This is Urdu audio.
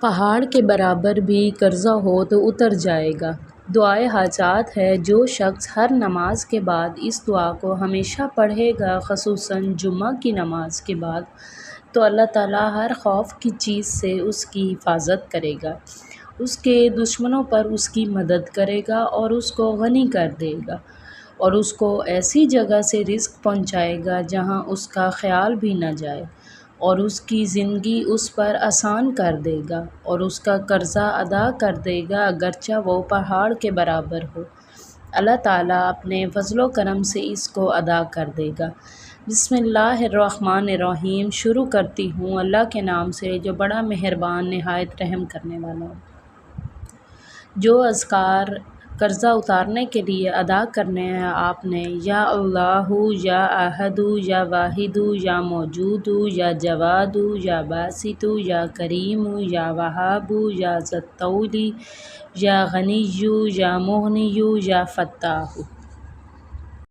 پہاڑ کے برابر بھی قرضہ ہو تو اتر جائے گا۔ دعائے حاجات ہے، جو شخص ہر نماز کے بعد اس دعا کو ہمیشہ پڑھے گا، خصوصاً جمعہ کی نماز کے بعد، تو اللہ تعالیٰ ہر خوف کی چیز سے اس کی حفاظت کرے گا، اس کے دشمنوں پر اس کی مدد کرے گا اور اس کو غنی کر دے گا، اور اس کو ایسی جگہ سے رزق پہنچائے گا جہاں اس کا خیال بھی نہ جائے، اور اس کی زندگی اس پر آسان کر دے گا، اور اس کا قرضہ ادا کر دے گا اگرچہ وہ پہاڑ کے برابر ہو۔ اللہ تعالیٰ اپنے فضل و کرم سے اس کو ادا کر دے گا۔ بسم اللہ الرحمن الرحیم۔ شروع کرتی ہوں اللہ کے نام سے جو بڑا مہربان نہایت رحم کرنے والا ہے۔ جو اذکار قرضہ اتارنے کے لیے ادا کرنے ہیں آپ نے، یا اللہ، یا احد، یا واحد، یا موجود، یا جواد، یا باسط، یا کریم، یا وہاب، یا ذی الطول، یا غنی، یا مغنی، یا فتاح۔